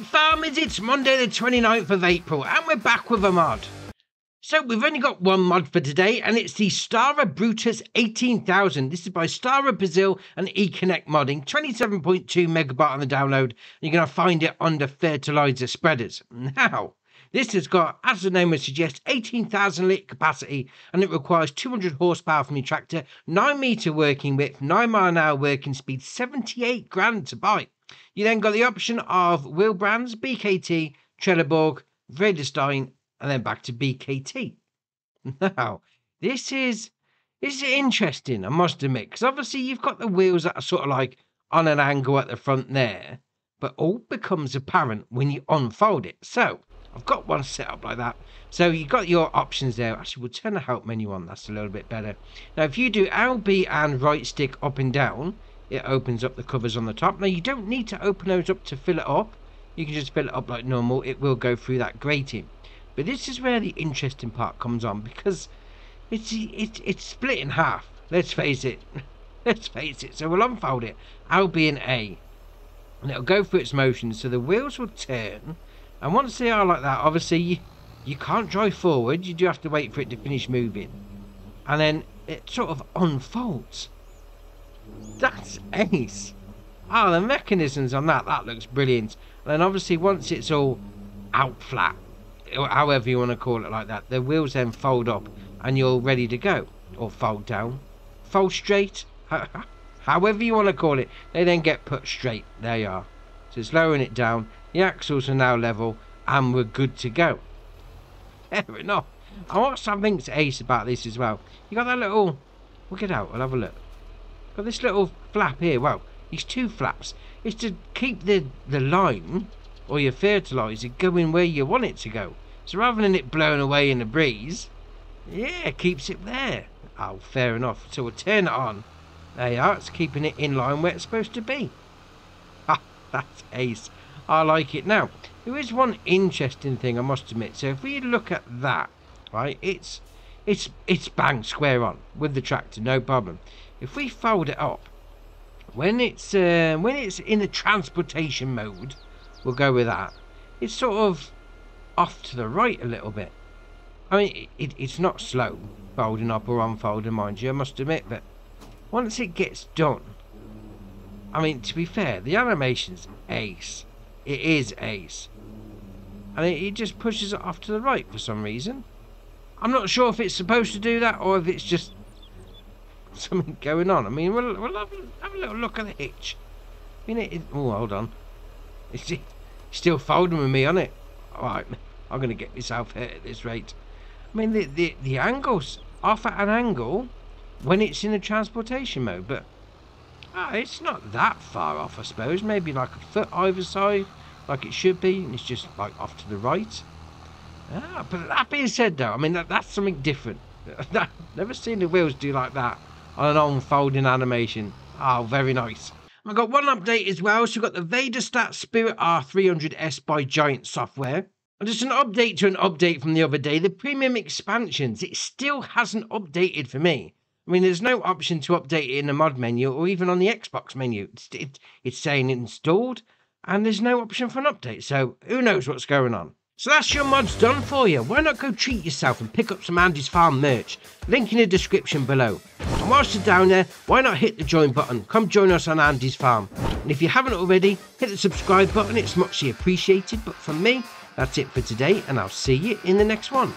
farmers, it's Monday the 29th of April and we're back with a mod. So we've only got one mod for today and it's the Stara Brutus 18,000. This is by Stara Brazil and eConnect modding, 27.2 megabyte on the download. You're going to find it under fertilizer spreaders. Now, this has got, as the name would suggest, 18,000 litre capacity and it requires 200 horsepower from your tractor, 9 metre working width, 9 mile an hour working speed, 78 grand to buy. You then got the option of wheel brands, BKT, Trelleborg, Vredestein, and then back to BKT. Now, this is interesting, I must admit, because obviously you've got the wheels that are sort of like on an angle at the front there, but all becomes apparent when you unfold it. So, I've got one set up like that. So you've got your options there. Actually, we'll turn the help menu on, that's a little bit better. Now, if you do LB and right stick up and down, it opens up the covers on the top. Now, you don't need to open those up to fill it up. You can just fill it up like normal. It will go through that grating. But this is where the interesting part comes on, because it's split in half. Let's face it. Let's face it. So we'll unfold it. LB and A. And it'll go through its motions. So the wheels will turn. And once they are like that, obviously you can't drive forward. You do have to wait for it to finish moving. And then it sort of unfolds. That's ace. Oh, the mechanisms on that looks brilliant. And then obviously once it's all out flat, or however you want to call it like that, the wheels then fold up and you're ready to go. Or fold down, fold straight, however you want to call it, they then get put straight. There you are. So it's lowering it down, the axles are now level and we're good to go. Fair enough. And what I think's ace about this as well, you got that little, we'll get out, we'll have a look. Got this little flap here. Well, these two flaps. It's to keep the lime or your fertilizer going where you want it to go. So rather than it blowing away in the breeze, yeah, it keeps it there. Oh, fair enough. So we'll turn it on. There you are. It's keeping it in line where it's supposed to be. Ha, that's ace. I like it. Now, there is one interesting thing I must admit. So if we look at that, right, it's bang square on with the tractor, no problem. If we fold it up, when it's in the transportation mode, we'll go with that. It's sort of off to the right a little bit. I mean, it's not slow folding up or unfolding, mind you, I must admit, but once it gets done, I mean, to be fair, the animation's ace. It is ace. And it just pushes it off to the right for some reason. I'm not sure if it's supposed to do that or if it's just something going on. I mean, we'll have a little look at the hitch. I mean, oh, hold on. It's still folding with me on it. Alright, I'm going to get myself hurt at this rate. I mean, the angle's off at an angle when it's in the transportation mode, but it's not that far off, I suppose. Maybe like a foot either side, like it should be, and it's just like off to the right. But that being said, though, I mean, that's something different. Never seen the wheels do like that on an unfolding animation. Oh, very nice. I've got one update as well. So we've got the Vredestein Spirit R300S by Giant Software. And just an update to an update from the other day. The premium expansions, it still hasn't updated for me. I mean, there's no option to update it in the mod menu or even on the Xbox menu. It's saying installed and there's no option for an update. So who knows what's going on. So that's your mods done for you. Why not go treat yourself and pick up some Andy's Farm merch? Link in the description below. And whilst you're down there, why not hit the join button? Come join us on Andy's Farm. And if you haven't already, hit the subscribe button. It's muchly appreciated. But from me, that's it for today and I'll see you in the next one.